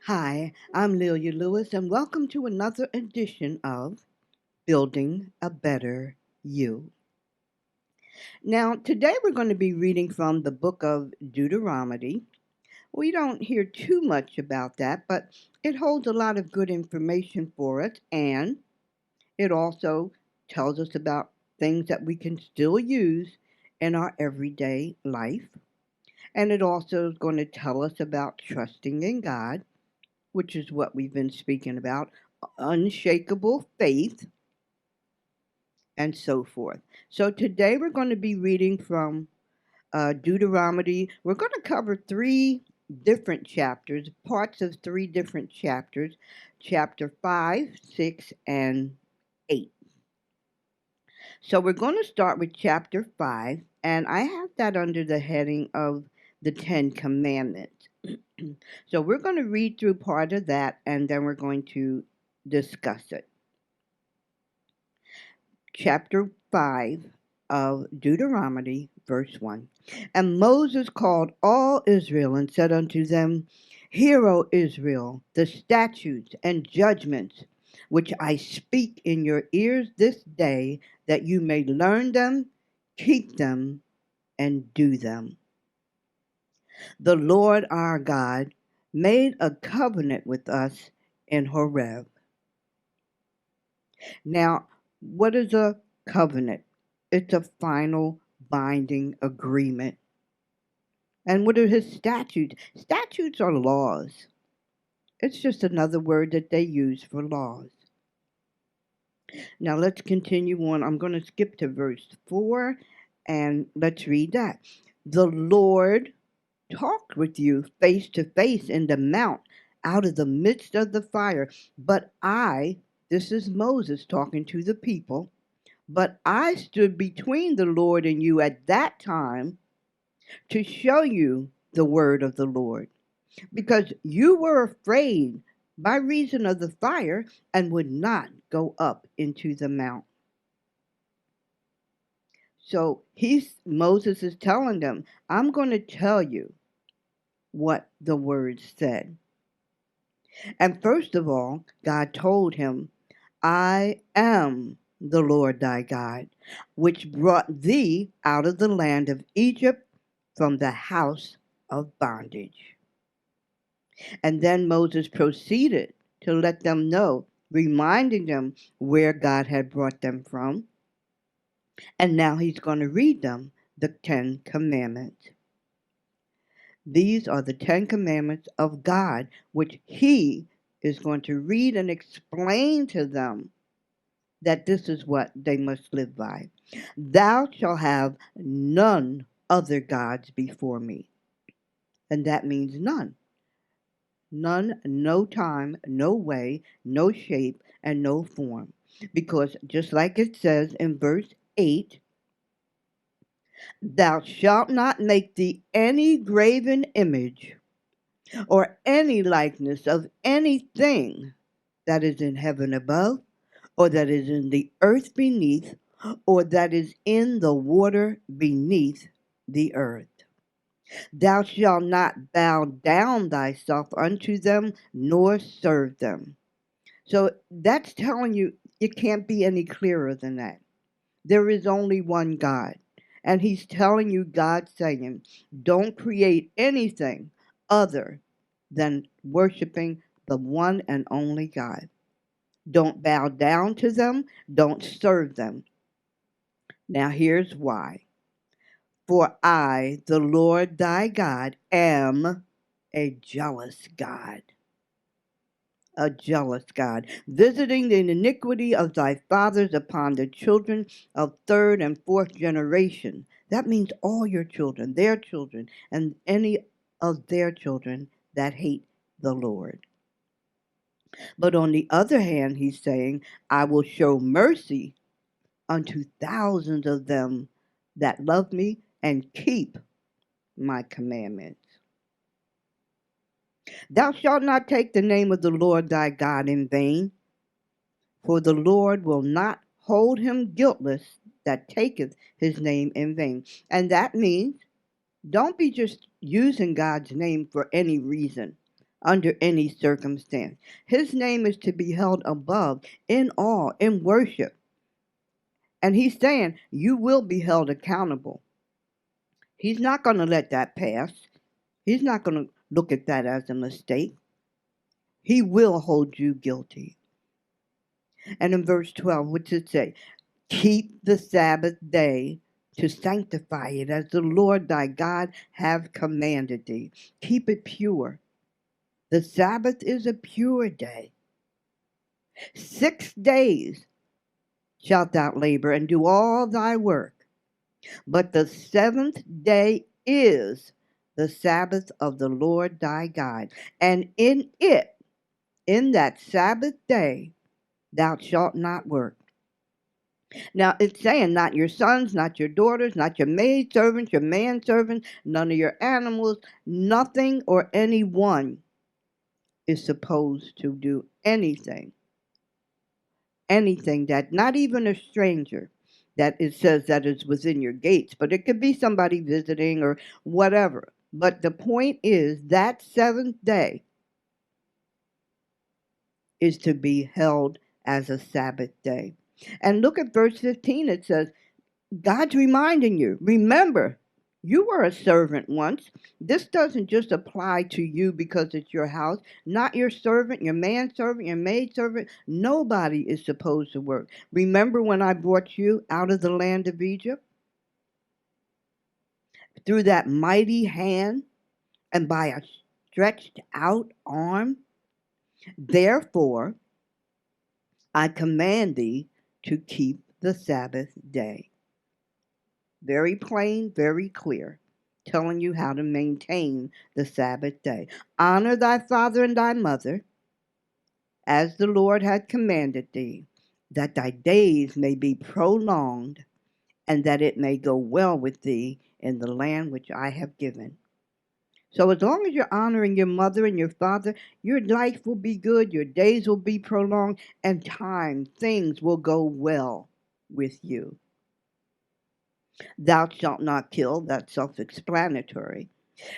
Hi, I'm Lilia Lewis, and welcome to another edition of Building a Better You. Now, today we're going to be reading from the Book of Deuteronomy. We don't hear too much about that, but it holds a lot of good information for us, and it also tells us about things that we can still use in our everyday life. And it also is going to tell us about trusting in God, which is what we've been speaking about, unshakable faith, and so forth. So today we're going to be reading from Deuteronomy. We're going to cover three different chapters, parts of three different chapters, chapter 5, 6, and 8. So we're going to start with chapter 5, and I have that under the heading of the Ten Commandments. So we're going to read through part of that, and then we're going to discuss it. Chapter 5 of Deuteronomy, verse 1. And Moses called all Israel and said unto them, Hear, O Israel, the statutes and judgments which I speak in your ears this day, that you may learn them, keep them, and do them. The Lord our God made a covenant with us in Horeb. Now, what is a covenant? It's a final binding agreement. And what are his statutes? Statutes are laws. It's just another word that they use for laws. Now let's continue on. I'm going to skip to verse 4 and let's read that. The Lord talked with you face to face in the mount out of the midst of the fire. But this is Moses talking to the people, but I stood between the Lord and you at that time to show you the word of the Lord, because you were afraid by reason of the fire and would not go up into the mount. So Moses is telling them, I'm going to tell you what the word said. And first of all, God told him, I am the Lord thy God, which brought thee out of the land of Egypt from the house of bondage. And then Moses proceeded to let them know, reminding them where God had brought them from. And now he's going to read them the 10 Commandments. These are the 10 Commandments of God, which he is going to read and explain to them that this is what they must live by. Thou shalt have none other gods before me. And that means none. None, no time, no way, no shape, and no form. Because just like it says in verse 8, thou shalt not make thee any graven image or any likeness of anything that is in heaven above, or that is in the earth beneath, or that is in the water beneath the earth. Thou shalt not bow down thyself unto them, nor serve them. So that's telling you, it can't be any clearer than that. There is only one God. And he's telling you, God's saying, don't create anything other than worshiping the one and only God. Don't bow down to them. Don't serve them. Now here's why. For I, the Lord thy God, am a jealous God. A jealous God, visiting the iniquity of thy fathers upon the children of third and fourth generation. That means all your children, their children, and any of their children that hate the Lord. But on the other hand, he's saying, I will show mercy unto thousands of them that love me and keep my commandments. Thou shalt not take the name of the Lord thy God in vain, for the Lord will not hold him guiltless that taketh his name in vain. And that means don't be just using God's name for any reason. under any circumstance. His name is to be held above in awe, in worship. And he's saying you will be held accountable. He's not going to let that pass. He's not going to look at that as a mistake. He will hold you guilty. And in verse 12, what does it say? Keep the Sabbath day to sanctify it as the Lord thy God have commanded thee. Keep it pure. The Sabbath is a pure day. 6 days shalt thou labor and do all thy work. But the seventh day is the Sabbath of the Lord thy God. And in it, in that Sabbath day, thou shalt not work. Now, it's saying not your sons, not your daughters, not your maidservants, your manservants, none of your animals, nothing or anyone is supposed to do anything that, not even a stranger, that it says that is within your gates, but it could be somebody visiting or whatever. But the point is that seventh day is to be held as a Sabbath day. And look at verse 15. It says, God's reminding you, remember, you were a servant once. This doesn't just apply to you because it's your house. Not your servant, your manservant, your maidservant. Nobody is supposed to work. Remember when I brought you out of the land of Egypt? Through that mighty hand and by a stretched out arm? Therefore, I command thee to keep the Sabbath day. Very plain, very clear, telling you how to maintain the Sabbath day. Honor thy father and thy mother, as the Lord hath commanded thee, that thy days may be prolonged, and that it may go well with thee in the land which I have given. So as long as you're honoring your mother and your father, your life will be good, your days will be prolonged, and things will go well with you. Thou shalt not kill, that's self-explanatory.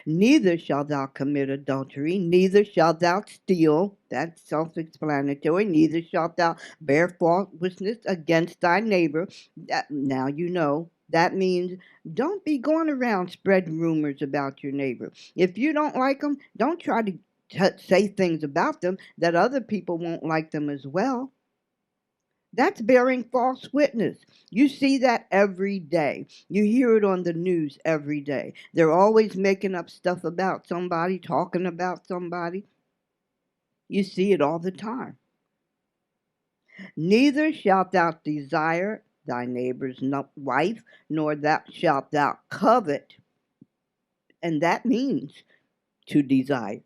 Neither shalt thou commit adultery, neither shalt thou steal, that's self-explanatory. Neither shalt thou bear false witness against thy neighbor. Now you know. That means don't be going around spreading rumors about your neighbor. If you don't like them, don't try to say things about them that other people won't like them as well. That's bearing false witness. You see that every day. You hear it on the news every day. They're always making up stuff about somebody, talking about somebody. You see it all the time. Neither shalt thou desire thy neighbor's wife, nor shalt thou covet. And that means to desire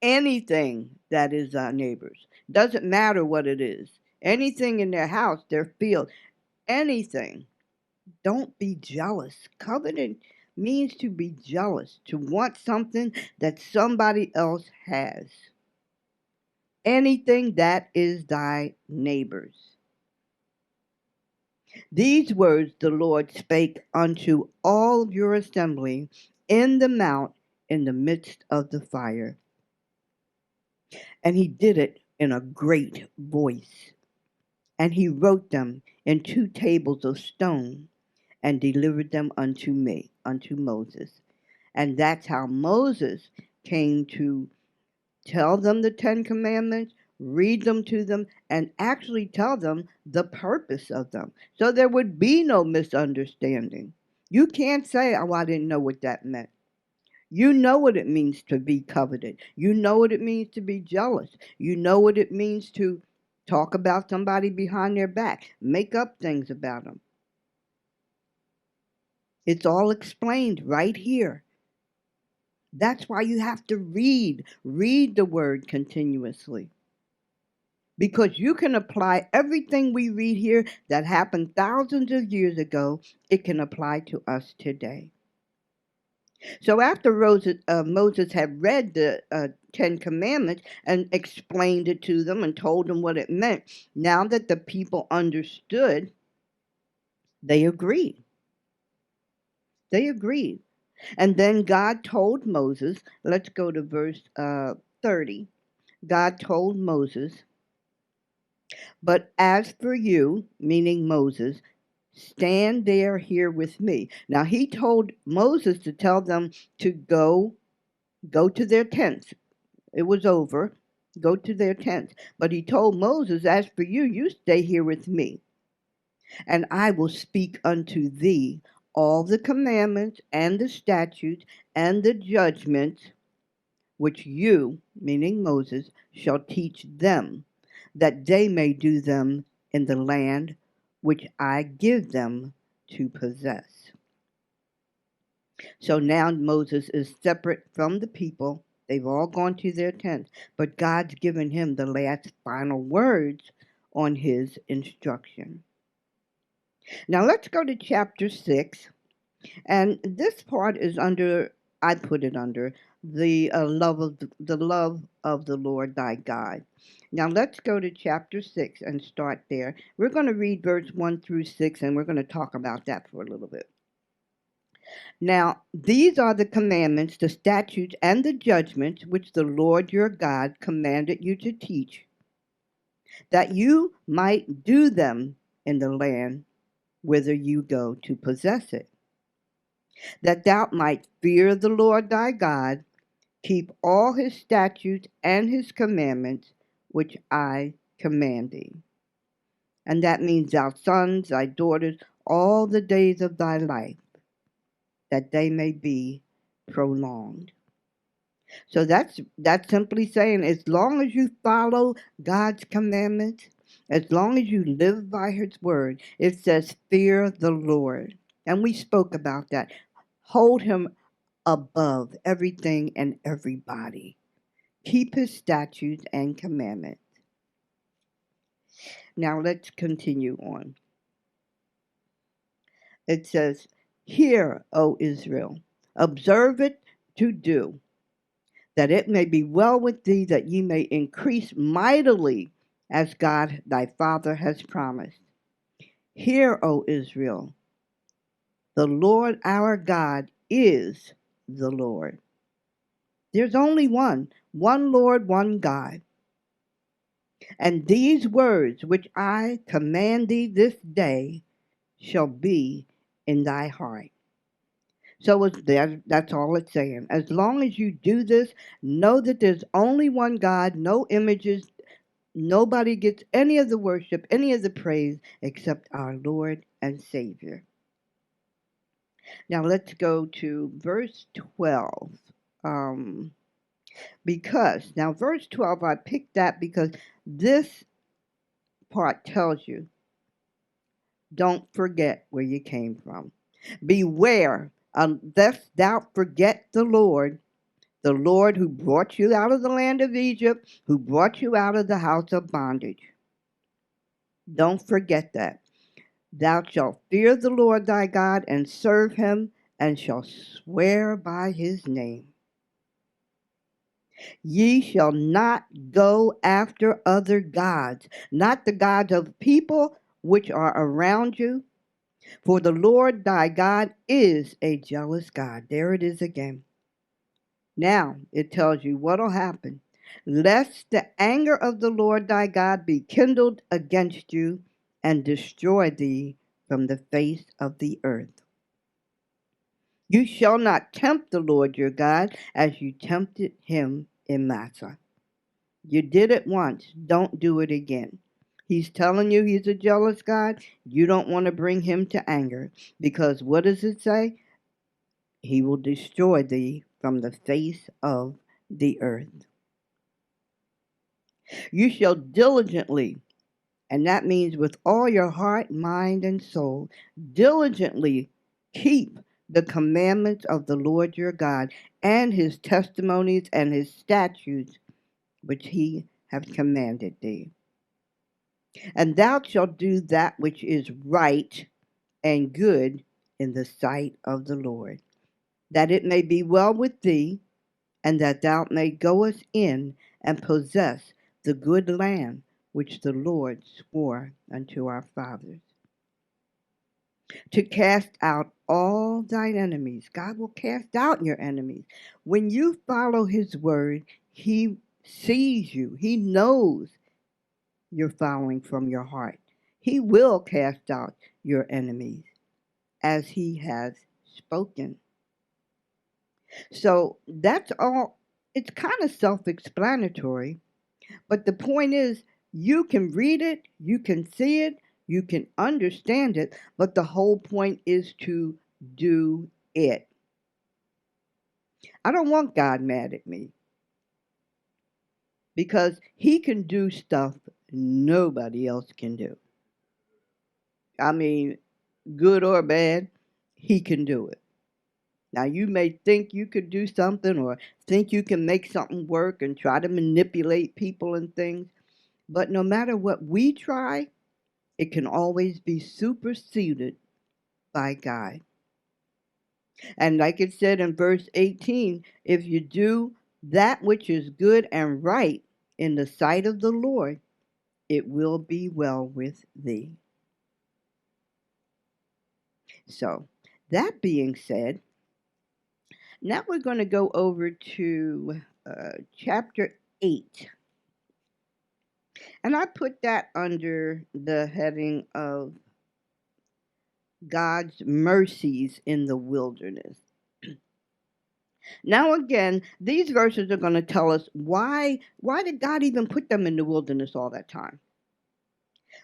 anything that is thy neighbor's. Doesn't matter what it is. Anything in their house, their field, anything. Don't be jealous. Coveting means to be jealous, to want something that somebody else has. Anything that is thy neighbor's. These words the Lord spake unto all your assembly in the mount in the midst of the fire. And he did it in a great voice. And he wrote them in 2 tables of stone and delivered them unto me, unto Moses. And that's how Moses came to tell them the 10 Commandments, read them to them, and actually tell them the purpose of them. So there would be no misunderstanding. You can't say, oh, I didn't know what that meant. You know what it means to be coveted. You know what it means to be jealous. You know what it means to talk about somebody behind their back, make up things about them. It's all explained right here. That's why you have to read the word continuously. Because you can apply everything we read here that happened thousands of years ago, it can apply to us today. So after Moses had read the 10 Commandments and explained it to them and told them what it meant, now that the people understood, they agreed. They agreed. And then God told Moses, let's go to verse 30. God told Moses, but as for you, meaning Moses, stand there here with me. Now he told Moses to tell them to go to their tents. It was over. Go to their tents. But he told Moses, as for you, you stay here with me, and I will speak unto thee all the commandments and the statutes and the judgments which you, meaning Moses, shall teach them, that they may do them in the land which I give them to possess. So now Moses is separate from the people. They've all gone to their tents, but God's given him the last final words on his instruction. Now let's go to chapter 6. And this part is under, I put it under, the love of the Lord thy God. Now let's go to chapter 6 and start there. We're going to read verse 1 through 6, and we're going to talk about that for a little bit. Now, these are the commandments, the statutes, and the judgments which the Lord your God commanded you to teach, that you might do them in the land whither you go to possess it, that thou might fear the Lord thy God, keep all his statutes and his commandments, which I command thee. And that means thy sons, thy daughters, all the days of thy life, that they may be prolonged. So that's simply saying, as long as you follow God's commandments, as long as you live by his word, it says fear the Lord. And we spoke about that. Hold him above everything and everybody. Keep his statutes and commandments. Now let's continue on. It says, hear, O Israel, observe it to do, that it may be well with thee, that ye may increase mightily, as God thy Father has promised. Hear, O Israel, the Lord our God is the Lord. There's only one Lord, one God. And these words which I command thee this day shall be in thy heart. So that's all it's saying. As long as you do this, know that there's only one God, no images. Nobody gets any of the worship, any of the praise, except our Lord and Savior. Now let's go to verse 12. Now verse 12, I picked that because this part tells you, don't forget where you came from. Beware, lest thou forget the Lord who brought you out of the land of Egypt, who brought you out of the house of bondage. Don't forget that. Thou shalt fear the Lord thy God and serve him, and shalt swear by his name. Ye shall not go after other gods, not the gods of people which are around you, for the Lord thy God is a jealous God. There it is again. Now it tells you what will happen. Lest the anger of the Lord thy God be kindled against you and destroy thee from the face of the earth. You shall not tempt the Lord your God as you tempted him in Massah. You did it once. Don't do it again. He's telling you he's a jealous God. You don't want to bring him to anger, because what does it say? He will destroy thee from the face of the earth. You shall diligently, and that means with all your heart, mind, and soul, diligently keep the commandments of the Lord your God, and his testimonies and his statutes, which he hath commanded thee. And thou shalt do that which is right and good in the sight of the Lord, that it may be well with thee, and that thou mayst goest in and possess the good land which the Lord swore unto our fathers, to cast out all thine enemies. God will cast out your enemies. When you follow his word, he sees you. He knows you're following from your heart. He will cast out your enemies as he has spoken. So that's all. It's kind of self explanatory, but the point is you can read it, you can see it, you can understand it, but the whole point is to do it. I don't want God mad at me because he can do stuff nobody else can do. I mean, good or bad, he can do it. Now, you may think you could do something or think you can make something work and try to manipulate people and things, but no matter what we try, it can always be superseded by God. And like it said in verse 18, if you do that which is good and right in the sight of the Lord, it will be well with thee. So, that being said, now we're going to go over to chapter 8. And I put that under the heading of God's mercies in the wilderness. Now again, these verses are going to tell us why did God even put them in the wilderness all that time?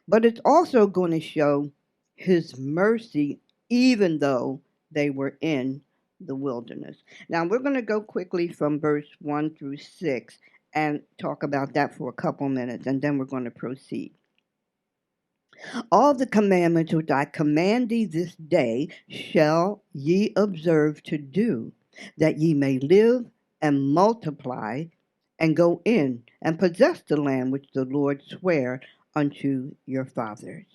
But it's also going to show his mercy even though they were in the wilderness. Now we're going to go quickly from verse 1 through 6 and talk about that for a couple minutes, and then we're going to proceed. All the commandments which I command thee this day shall ye observe to do, that ye may live and multiply, and go in and possess the land which the Lord sware unto your fathers.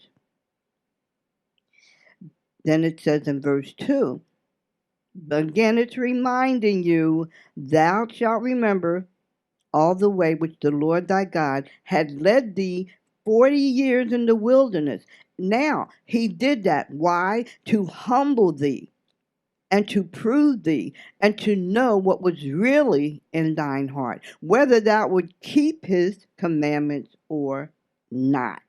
Then it says in verse 2, again it's reminding you, thou shalt remember all the way which the Lord thy God had led thee 40 years in the wilderness. Now, he did that. Why? To humble thee and to prove thee and to know what was really in thine heart, whether thou would keep his commandments or not.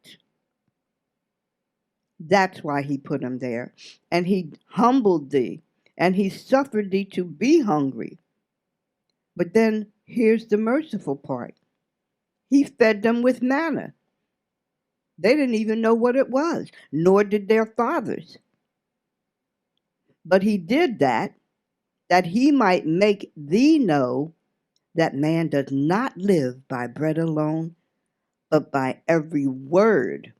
That's why he put him there. And he humbled thee and he suffered thee to be hungry. But then here's the merciful part. He fed them with manna. They didn't even know what it was, nor did their fathers. But he did that he might make thee know that man does not live by bread alone, but by every word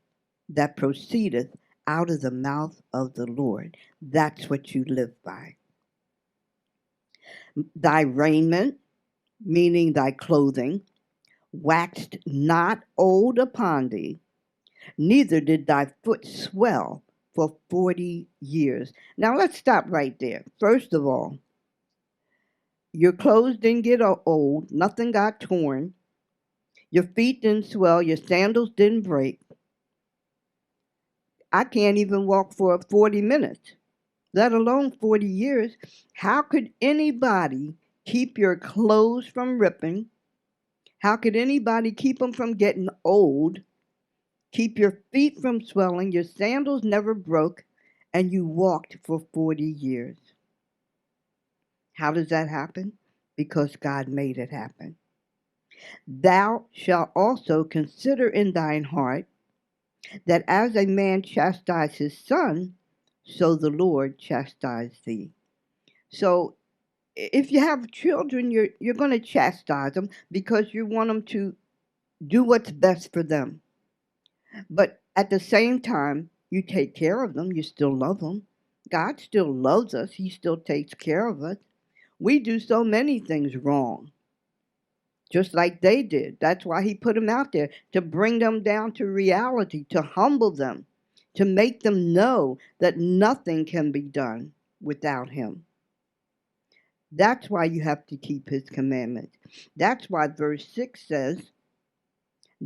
that proceedeth out of the mouth of the Lord. That's what you live by. Thy raiment, meaning thy clothing, waxed not old upon thee, neither did thy foot swell for 40 years. Now let's stop right there. First of all, your clothes didn't get old, nothing got torn, your feet didn't swell, your sandals didn't break. I can't even walk for 40 minutes, let alone 40 years. How could anybody keep your clothes from ripping? How could anybody keep them from getting old? Keep your feet from swelling, your sandals never broke, and you walked for 40 years. How does that happen? Because God made it happen. Thou shalt also consider in thine heart that as a man chastises his son, so the Lord chastises thee. So if you have children, you're going to chastise them because you want them to do what's best for them. But at the same time, you take care of them. You still love them. God still loves us. He still takes care of us. We do so many things wrong, just like they did. That's why he put them out there, to bring them down to reality, to humble them, to make them know that nothing can be done without him. That's why you have to keep his commandments. That's why verse 6 says,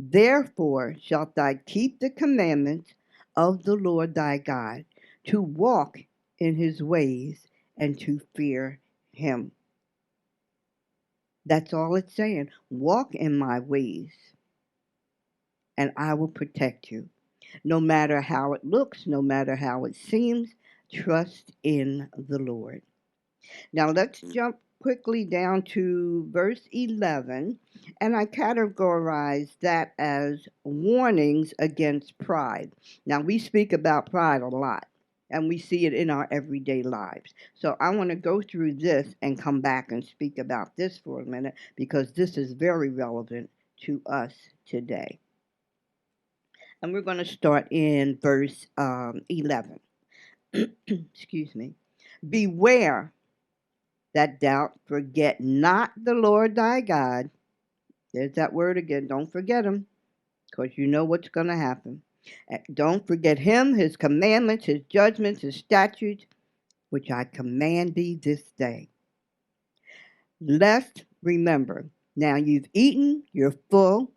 therefore shalt thou keep the commandments of the Lord thy God, to walk in his ways and to fear him. That's all it's saying. Walk in my ways, and I will protect you. No matter how it looks, no matter how it seems, trust in the Lord. Now let's jump quickly down to verse 11, and I categorize that as warnings against pride. Now we speak about pride a lot, and we see it in our everyday lives. So I want to go through this and come back and speak about this for a minute because this is very relevant to us today. And we're going to start in verse 11. Excuse me. Beware that thou forget not the Lord thy God. There's that word again. Don't forget him, because you know what's going to happen. Don't forget him, his commandments, his judgments, his statutes, which I command thee this day. Lest, remember, now you've eaten, you're full,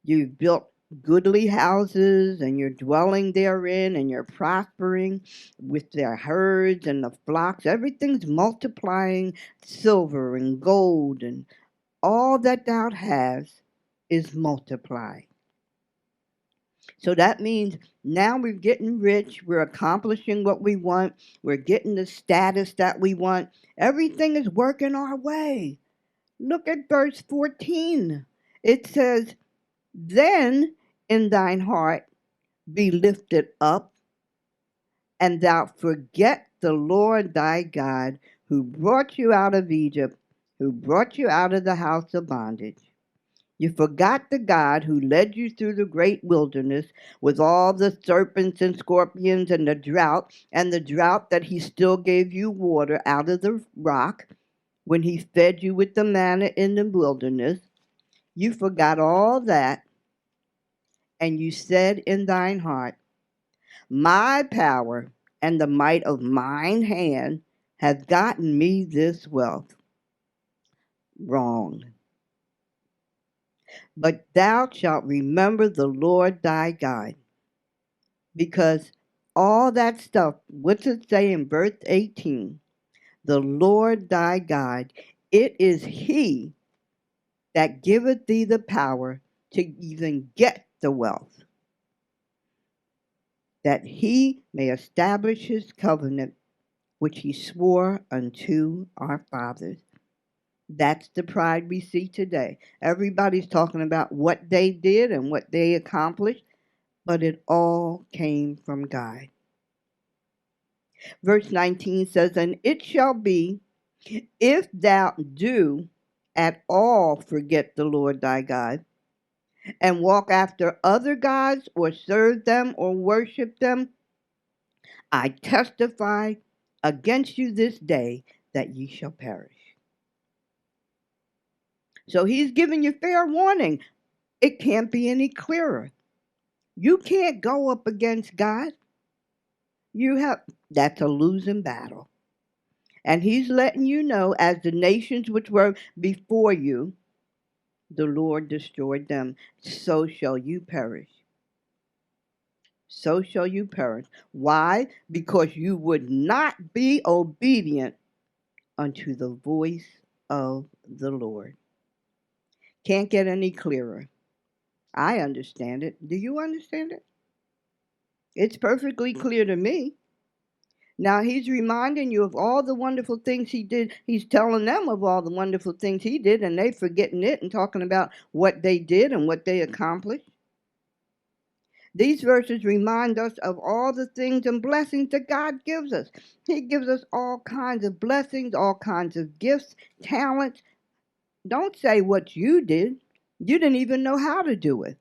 you've built goodly houses, and you're dwelling therein, and you're prospering with their herds and the flocks. Everything's multiplying, silver and gold, and all that thou hast is multiplied. So that means now we're getting rich, we're accomplishing what we want, we're getting the status that we want. Everything is working our way. Look at verse 14. It says, then in thine heart be lifted up, and thou forget the Lord thy God, who brought you out of Egypt, who brought you out of the house of bondage. You forgot the God who led you through the great wilderness with all the serpents and scorpions and the drought that he still gave you water out of the rock when he fed you with the manna in the wilderness. You forgot all that, and you said in thine heart, my power and the might of mine hand hath gotten me this wealth. Wrong. But thou shalt remember the Lord thy God. Because all that stuff, what's it say in verse 18? The Lord thy God, it is he that giveth thee the power to even get the wealth, that he may establish his covenant, which he swore unto our fathers. That's the pride we see today. Everybody's talking about what they did and what they accomplished, but it all came from God. Verse 19 says, and it shall be, if thou do at all forget the Lord thy God, and walk after other gods, or serve them, or worship them, I testify against you this day that ye shall perish. So he's giving you fair warning. It can't be any clearer. You can't go up against God. That's a losing battle. And he's letting you know, as the nations which were before you, the Lord destroyed them, so shall you perish. So shall you perish. Why? Because you would not be obedient unto the voice of the Lord. Can't get any clearer. I understand it. Do you understand it? It's perfectly clear to me. Now he's reminding you of all the wonderful things he did. He's telling them of all the wonderful things he did, and they forgetting it and talking about what they did and what they accomplished. These verses remind us of all the things and blessings that God gives us. He gives us all kinds of blessings, all kinds of gifts, talents. Don't say what you did. You didn't even know how to do it.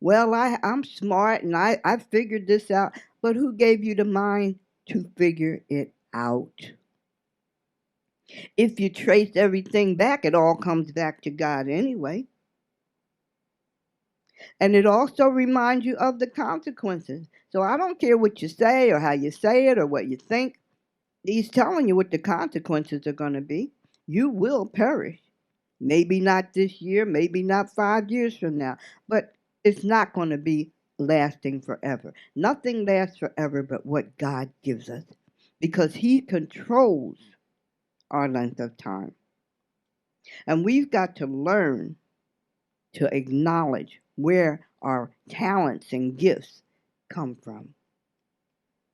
Well, I'm smart and I figured this out. But who gave you the mind to figure it out? If you trace everything back, it all comes back to God anyway. And it also reminds you of the consequences. So I don't care what you say or how you say it or what you think. He's telling you what the consequences are going to be. You will perish. Maybe not this year, maybe not 5 years from now, but it's not going to be lasting forever. Nothing lasts forever but what God gives us, because He controls our length of time. And we've got to learn to acknowledge where our talents and gifts come from.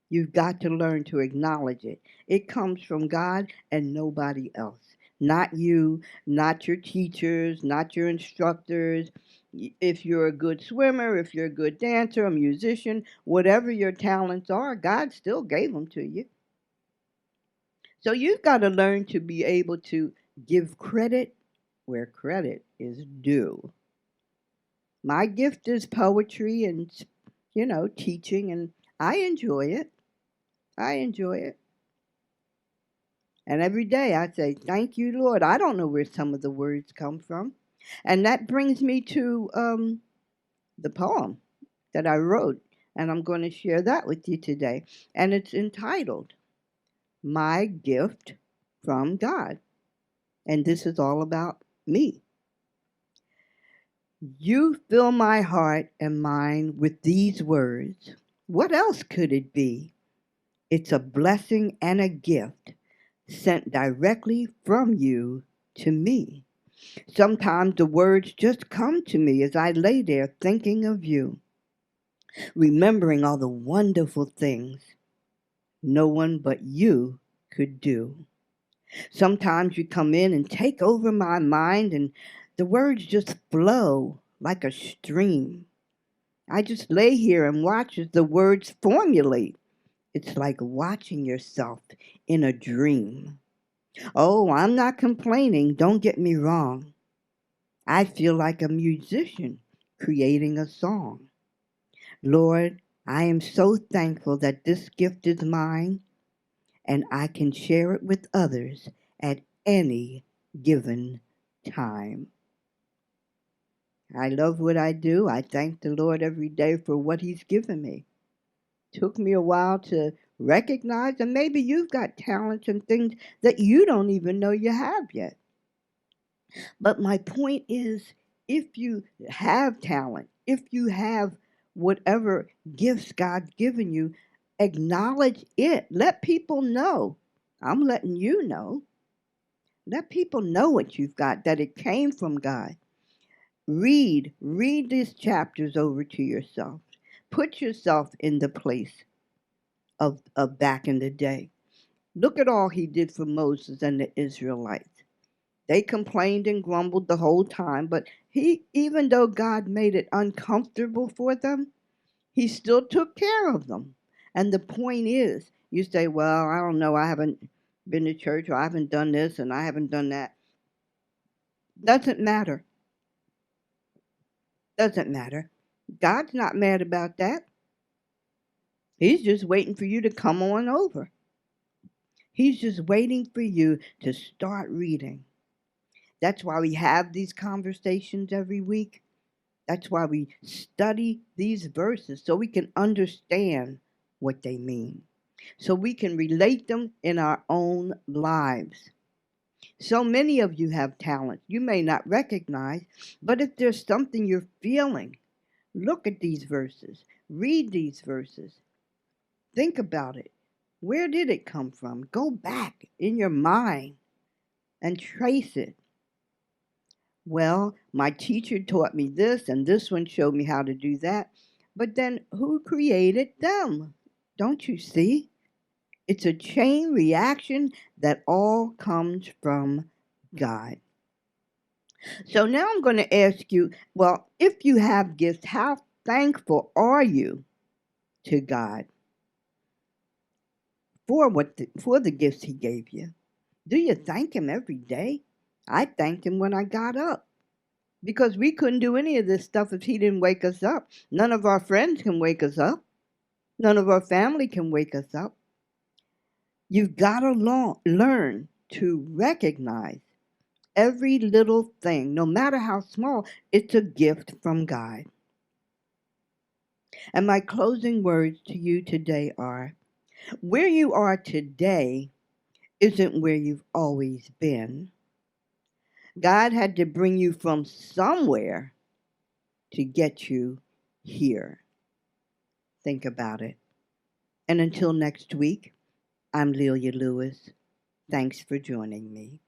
You've got to learn to acknowledge it. It comes from God and nobody else. Not you, not your teachers, not your instructors. If you're a good swimmer, if you're a good dancer, a musician, whatever your talents are, God still gave them to you. So you've got to learn to be able to give credit where credit is due. My gift is poetry and, teaching, and I enjoy it. I enjoy it. And every day I say, thank you, Lord. I don't know where some of the words come from. And that brings me to the poem that I wrote. And I'm going to share that with you today. And it's entitled, My Gift from God. And this is all about me. You fill my heart and mind with these words. What else could it be? It's a blessing and a gift sent directly from you to me. Sometimes the words just come to me as I lay there thinking of you, remembering all the wonderful things no one but you could do. Sometimes you come in and take over my mind, and the words just flow like a stream. I just lay here and watch as the words formulate. It's like watching yourself in a dream. Oh, I'm not complaining, don't get me wrong. I feel like a musician creating a song. Lord, I am so thankful that this gift is mine and I can share it with others at any given time. I love what I do. I thank the Lord every day for what He's given me. Took me a while to recognize, and maybe you've got talents and things that you don't even know you have yet. But my point is, if you have talent, if you have whatever gifts God's given you, acknowledge it. Let people know. I'm letting you know. Let people know what you've got, that it came from God. Read these chapters over to yourself. Put yourself in the place of back in the day. Look at all He did for Moses and the Israelites. They complained and grumbled the whole time, but even though God made it uncomfortable for them, He still took care of them. And the point is, you say, well, I don't know, I haven't been to church, or I haven't done this, and I haven't done that. Doesn't matter. Doesn't matter. God's not mad about that. He's just waiting for you to come on over. He's just waiting for you to start reading. That's why we have these conversations every week. That's why we study these verses, so we can understand what they mean, so we can relate them in our own lives. So many of you have talent you may not recognize, but if there's something you're feeling, look at these verses, read these verses, think about it. Where did it come from? Go back in your mind and trace it. Well, my teacher taught me this, and this one showed me how to do that. But then who created them? Don't you see? It's a chain reaction that all comes from God. So now I'm going to ask you, well, if you have gifts, how thankful are you to God for for the gifts He gave you? Do you thank Him every day? I thanked Him when I got up, because we couldn't do any of this stuff if He didn't wake us up. None of our friends can wake us up. None of our family can wake us up. You've got to learn to recognize every little thing, no matter how small, it's a gift from God. And my closing words to you today are, where you are today isn't where you've always been. God had to bring you from somewhere to get you here. think about it. And until next week, I'm Lelia Lewis. Thanks for joining me.